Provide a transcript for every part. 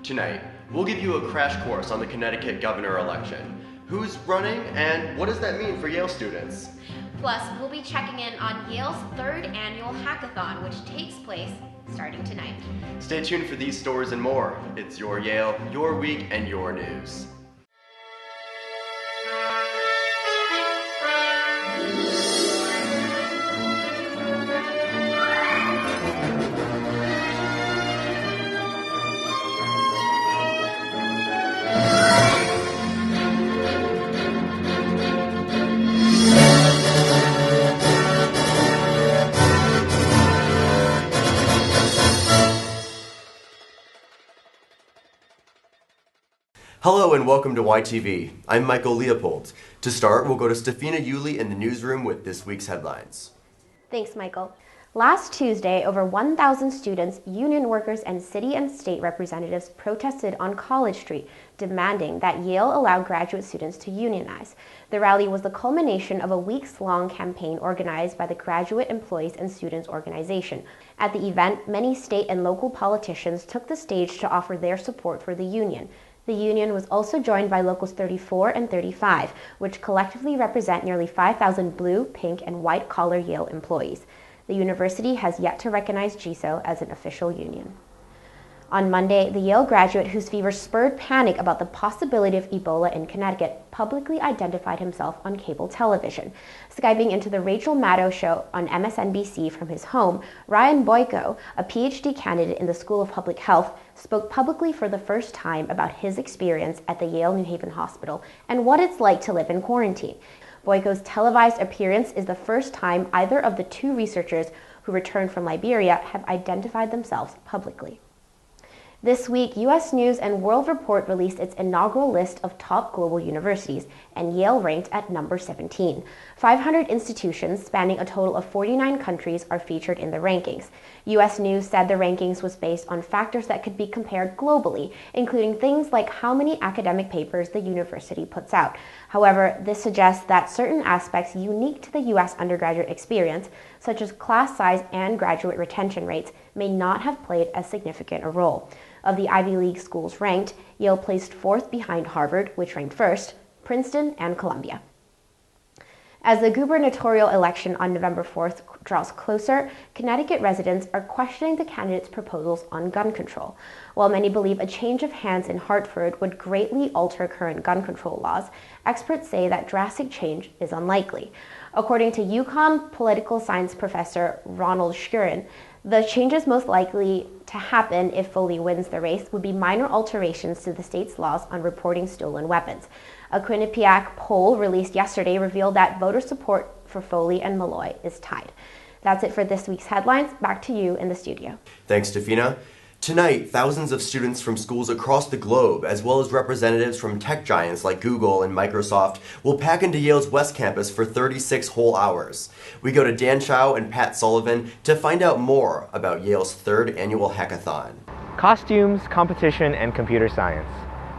Tonight, we'll give you a crash course on the Connecticut governor election. Who's running and what does that mean for Yale students? Plus, we'll be checking in on Yale's third annual hackathon, which takes place starting tonight. Stay tuned for these stories and more. It's your Yale, your week, and your news. Hello and welcome to YTV. I'm Michael Leopold. To start, we'll go to Stefina Yuli in the newsroom with this week's headlines. Thanks, Michael. Last Tuesday, over 1,000 students, union workers, and city and state representatives protested on College Street, demanding that Yale allow graduate students to unionize. The rally was the culmination of a weeks-long campaign organized by the Graduate Employees and Students Organization. At the event, many state and local politicians took the stage to offer their support for the union. The union was also joined by Locals 34 and 35, which collectively represent nearly 5,000 blue, pink, and white-collar Yale employees. The university has yet to recognize GSO as an official union. On Monday, the Yale graduate whose fever spurred panic about the possibility of Ebola in Connecticut publicly identified himself on cable television. Skyping into the Rachel Maddow show on MSNBC from his home, Ryan Boyko, a PhD candidate in the School of Public Health, spoke publicly for the first time about his experience at the Yale New Haven Hospital and what it's like to live in quarantine. Boyko's televised appearance is the first time either of the two researchers who returned from Liberia have identified themselves publicly. This week, U.S. News and World Report released its inaugural list of top global universities, and Yale ranked at number 17. 500 institutions spanning a total of 49 countries are featured in the rankings. U.S. News said the rankings was based on factors that could be compared globally, including things like how many academic papers the university puts out. However, this suggests that certain aspects unique to the U.S. undergraduate experience, such as class size and graduate retention rates, may not have played as significant a role. Of the Ivy League schools ranked, Yale placed fourth behind Harvard, which ranked first, Princeton, and Columbia. As the gubernatorial election on November 4th draws closer, Connecticut residents are questioning the candidates' proposals on gun control. While many believe a change of hands in Hartford would greatly alter current gun control laws, experts say that drastic change is unlikely. According to UConn political science professor Ronald Schuren, the changes most likely to happen if Foley wins the race would be minor alterations to the state's laws on reporting stolen weapons. A Quinnipiac poll released yesterday revealed that voter support for Foley and Malloy is tied. That's it for this week's headlines. Back to you in the studio. Thanks, Stefina. Tonight, thousands of students from schools across the globe, as well as representatives from tech giants like Google and Microsoft, will pack into Yale's West Campus for 36 whole hours. We go to Dan Chow and Pat Sullivan to find out more about Yale's third annual hackathon. Costumes, competition, and computer science.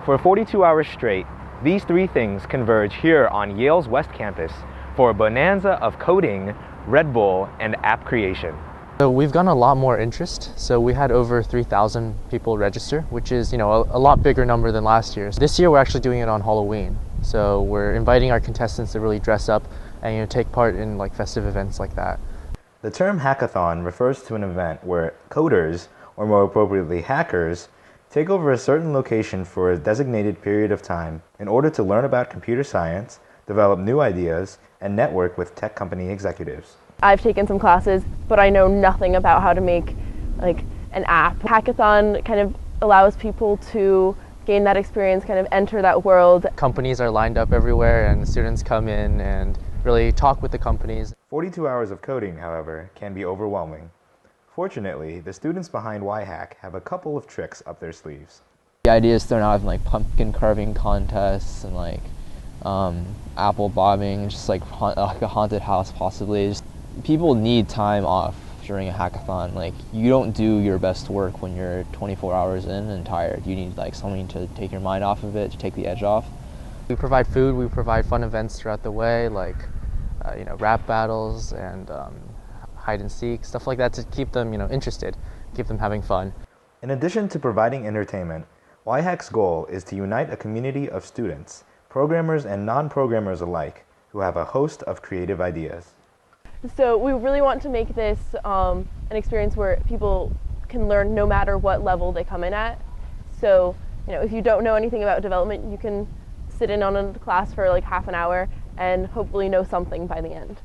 For 42 hours straight, these three things converge here on Yale's West Campus for a bonanza of coding, Red Bull, and app creation. So we've gotten a lot more interest. So we had over 3,000 people register, which is, a lot bigger number than last year. This year we're actually doing it on Halloween. So we're inviting our contestants to really dress up and take part in festive events like that. The term hackathon refers to an event where coders, or more appropriately hackers, take over a certain location for a designated period of time in order to learn about computer science, develop new ideas, and network with tech company executives. I've taken some classes, but I know nothing about how to make an app. Hackathon kind of allows people to gain that experience, kind of enter that world. Companies are lined up everywhere and students come in and really talk with the companies. 42 hours of coding, however, can be overwhelming. Fortunately, the students behind YHack have a couple of tricks up their sleeves. The idea is thrown out in pumpkin carving contests and apple bombing, just like a haunted house possibly. People need time off during a hackathon. You don't do your best work when you're 24 hours in and tired. You need something to take your mind off of it, to take the edge off. We provide food, we provide fun events throughout the way, rap battles and hide and seek, stuff like that to keep them, interested, keep them having fun. In addition to providing entertainment, YHAC's goal is to unite a community of students, programmers and non-programmers alike, who have a host of creative ideas. So we really want to make this an experience where people can learn no matter what level they come in at. So, if you don't know anything about development, you can sit in on a class for like half an hour and hopefully know something by the end.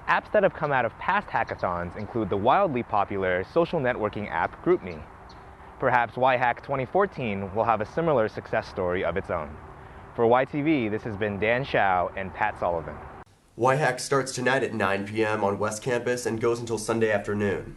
Apps that have come out of past hackathons include the wildly popular social networking app GroupMe. Perhaps YHAC 2014 will have a similar success story of its own. For YTV, this has been Dan Shao and Pat Sullivan. YHAC starts tonight at 9 p.m. on West Campus and goes until Sunday afternoon.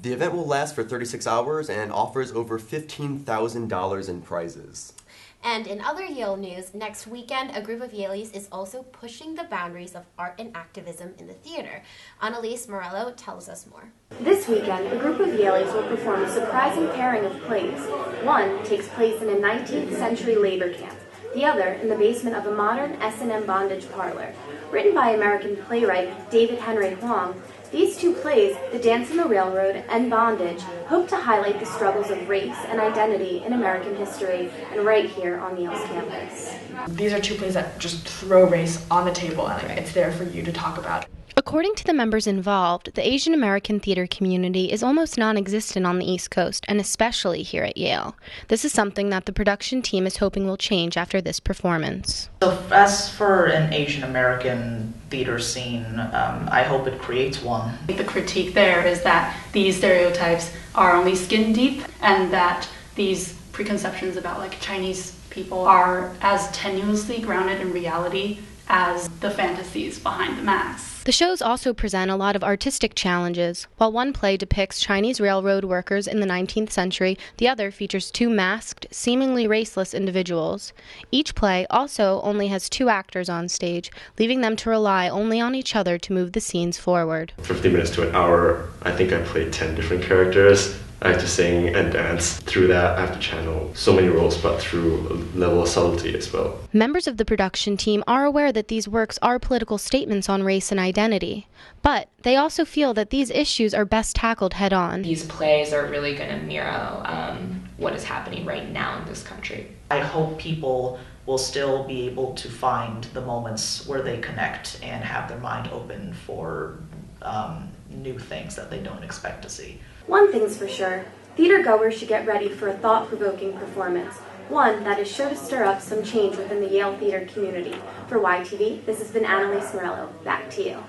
The event will last for 36 hours and offers over $15,000 in prizes. And in other Yale news, next weekend, a group of Yaleys is also pushing the boundaries of art and activism in the theater. Annalise Morello tells us more. This weekend, a group of Yaleys will perform a surprising pairing of plays. One takes place in a 19th century labor camp, the other in the basement of a modern S&M bondage parlor. Written by American playwright David Henry Hwang, these two plays, The Dance on the Railroad and Bondage, hope to highlight the struggles of race and identity in American history and right here on Yale's campus. These are two plays that just throw race on the table and it's there for you to talk about. According to the members involved, the Asian American theater community is almost non-existent on the East Coast, and especially here at Yale. This is something that the production team is hoping will change after this performance. So as for an Asian American theater scene, I hope it creates one. The critique there is that these stereotypes are only skin deep and that these preconceptions about like Chinese people are as tenuously grounded in reality as the fantasies behind the masks. The shows also present a lot of artistic challenges. While one play depicts Chinese railroad workers in the 19th century, the other features two masked, seemingly raceless individuals. Each play also only has two actors on stage, leaving them to rely only on each other to move the scenes forward. 50 minutes to an hour, I think I played 10 different characters. I have to sing and dance. Through that, I have to channel so many roles, but through a level of subtlety as well. Members of the production team are aware that these works are political statements on race and identity, but they also feel that these issues are best tackled head-on. These plays are really going to mirror what is happening right now in this country. I hope people will still be able to find the moments where they connect and have their mind open for new things that they don't expect to see. One thing's for sure, theater goers should get ready for a thought-provoking performance, one that is sure to stir up some change within the Yale theater community. For YTV, this has been Annalise Morello. Back to you.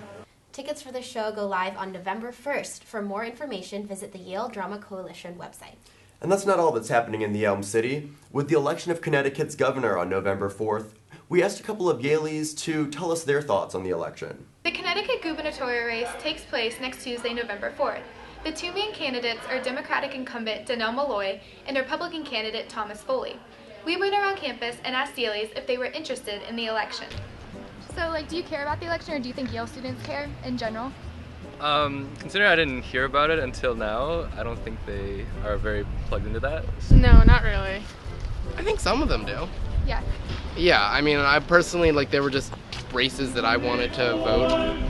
Tickets for the show go live on November 1st. For more information, visit the Yale Drama Coalition website. And that's not all that's happening in the Elm City. With the election of Connecticut's governor on November 4th, we asked a couple of Yaleys to tell us their thoughts on the election. The Connecticut gubernatorial race takes place next Tuesday, November 4th. The two main candidates are Democratic incumbent Donnell Malloy and Republican candidate Thomas Foley. We went around campus and asked Yaleys if they were interested in the election. So, do you care about the election, or do you think Yale students care in general? Considering I didn't hear about it until now, I don't think they are very plugged into that. No, not really. I think some of them do. Yeah. Yeah, I mean, I personally, they were just races that I wanted to vote.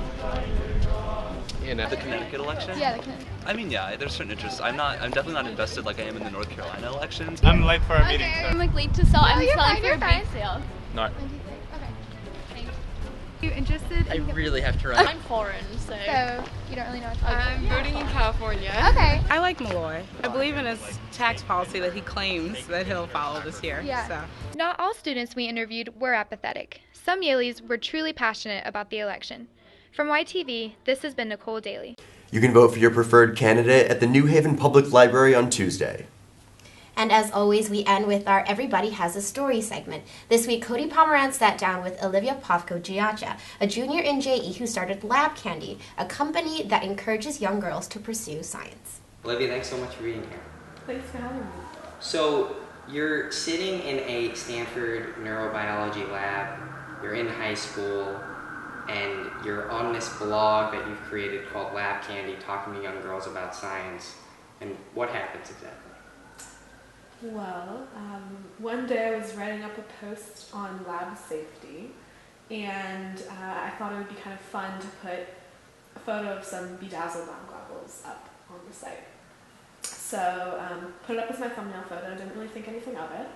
The Connecticut election? Yeah, the Connecticut. I mean, yeah, there's certain interest. I'm definitely not invested like I am in the North Carolina elections. I'm late for a meeting. I'm late to sell. I'm selling for a bake sale. No. Okay. Thanks. Are you interested? I really have to run. I'm foreign, so you don't really know what to I'm voting in California. Okay. I like Malloy. I believe in his tax policy that he claims that he'll follow this year. Yeah. So. Not all students we interviewed were apathetic. Some Yaleys were truly passionate about the election. From YTV, this has been Nicole Daly. You can vote for your preferred candidate at the New Haven Public Library on Tuesday. And as always, we end with our Everybody Has a Story segment. This week, Cody Pomerantz sat down with Olivia Pofko-Giacca, a junior in JE who started Lab Candy, a company that encourages young girls to pursue science. Olivia, thanks so much for being here. Thanks for having me. So, you're sitting in a Stanford neurobiology lab, you're in high school, and you're on this blog that you've created called Lab Candy, talking to young girls about science. And what happens exactly? Well, one day I was writing up a post on lab safety, and I thought it would be kind of fun to put a photo of some bedazzled lab goggles up on the site. So put it up as my thumbnail photo, didn't really think anything of it.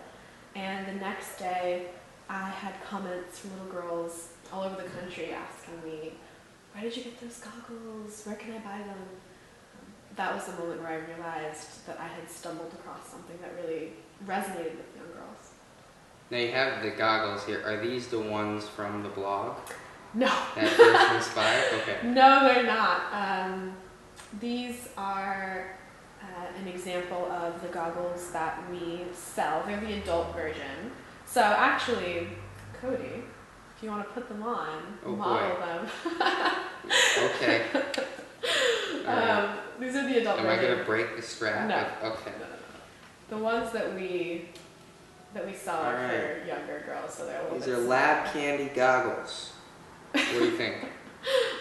And the next day, I had comments from little girls all over the country asking me, where did you get those goggles? Where can I buy them? That was the moment where I realized that I had stumbled across something that really resonated with young girls. Now you have the goggles here. Are these the ones from the blog? No. That first inspired? Okay. No, they're not. These are an example of the goggles that we sell. They're the adult version. So actually, Cody, if you want to put them on, model them. Okay. These are the adult Am version. I going to break the strap? No. Okay. The ones that we sell are All for younger girls, so they're a little These bit are lab candy goggles. What do you think?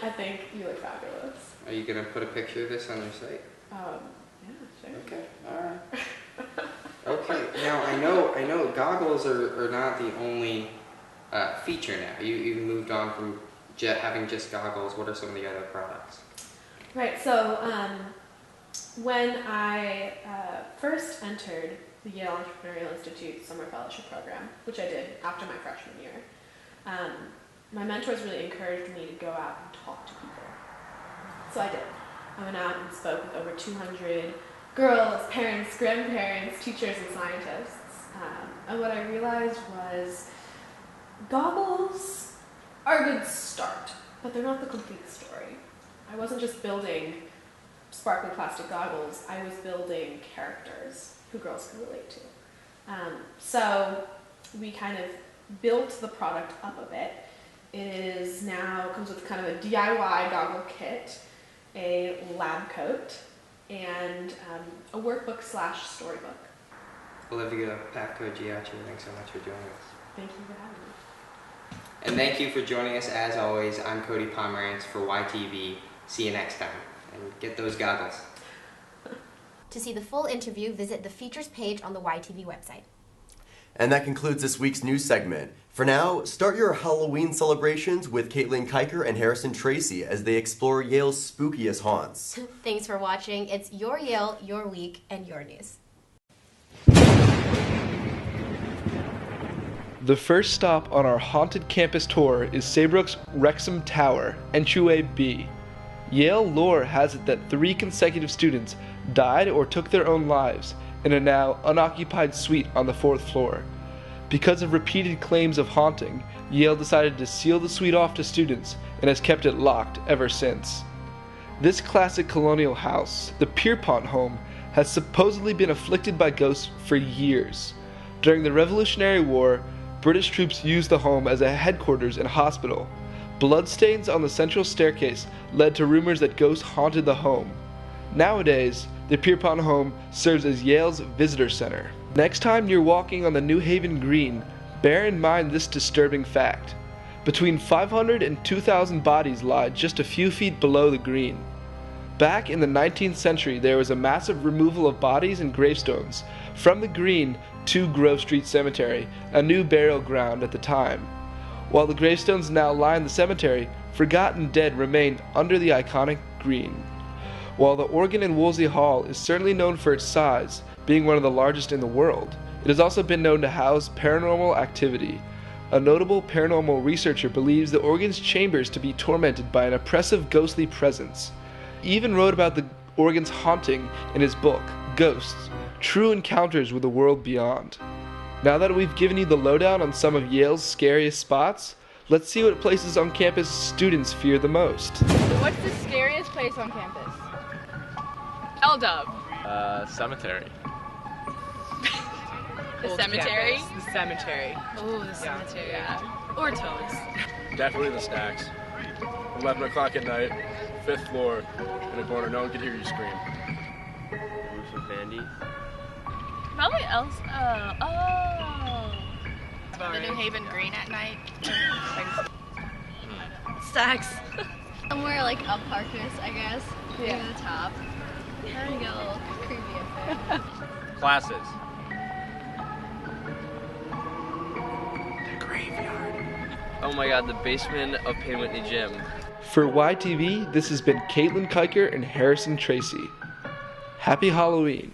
I think you look fabulous. Are you going to put a picture of this on your site? Yeah, sure. Okay, alright. Okay, now I know goggles are not the only feature now. You moved on from having just goggles. What are some of the other products? Right, so when I first entered the Yale Entrepreneurial Institute Summer Fellowship Program, which I did after my freshman year, my mentors really encouraged me to go out and talk to people. So I did. I went out and spoke with over 200 girls, parents, grandparents, teachers, and scientists. And what I realized was goggles are a good start, but they're not the complete story. I wasn't just building sparkly plastic goggles, I was building characters who girls can relate to. So we kind of built the product up a bit. It comes with kind of a DIY goggle kit, a lab coat, and a workbook/storybook. Olivia Pavko-Giacci, thanks so much for joining us. Thank you for having me. And thank you for joining us as always. I'm Cody Pomerantz for YTV. See you next time. And get those goggles. To see the full interview, visit the features page on the YTV website. And that concludes this week's news segment. For now, start your Halloween celebrations with Caitlin Kiker and Harrison Tracy as they explore Yale's spookiest haunts. Thanks for watching. It's your Yale, your week, and your news. The first stop on our haunted campus tour is Saybrook's Wrexham Tower, entryway B. Yale lore has it that 3 consecutive students died or took their own lives in a now unoccupied suite on the 4th floor. Because of repeated claims of haunting, Yale decided to seal the suite off to students and has kept it locked ever since. This classic colonial house, the Pierpont home, has supposedly been afflicted by ghosts for years. During the Revolutionary War, British troops used the home as a headquarters and hospital. Bloodstains on the central staircase led to rumors that ghosts haunted the home. Nowadays, the Pierpont home serves as Yale's visitor center. Next time you're walking on the New Haven Green, bear in mind this disturbing fact. Between 500 and 2,000 bodies lie just a few feet below the green. Back in the 19th century, there was a massive removal of bodies and gravestones from the green to Grove Street Cemetery, a new burial ground at the time. While the gravestones now line the cemetery, forgotten dead remained under the iconic green. While the organ in Wolsey Hall is certainly known for its size, being one of the largest in the world, it has also been known to house paranormal activity. A notable paranormal researcher believes the organ's chambers to be tormented by an oppressive ghostly presence. He even wrote about the organ's haunting in his book, Ghosts, True Encounters with the World Beyond. Now that we've given you the lowdown on some of Yale's scariest spots, let's see what places on campus students fear the most. What's the scariest place on campus? L-Dub. Cemetery. The Old cemetery? campus. The cemetery. Oh, the cemetery. Yeah. Or Toes. Definitely the stacks. 11 o'clock at night, 5th floor, in a corner, no one can hear you scream. Some bandy. Probably else. The New Haven Green at night. Stacks. Somewhere like up Parkus, I guess. Yeah. Maybe the top. That would get a little creepy up there. Classes. The graveyard. Oh my god, the basement of Payne Whitney Gym. For YTV, this has been Caitlin Kiker and Harrison Tracy. Happy Halloween.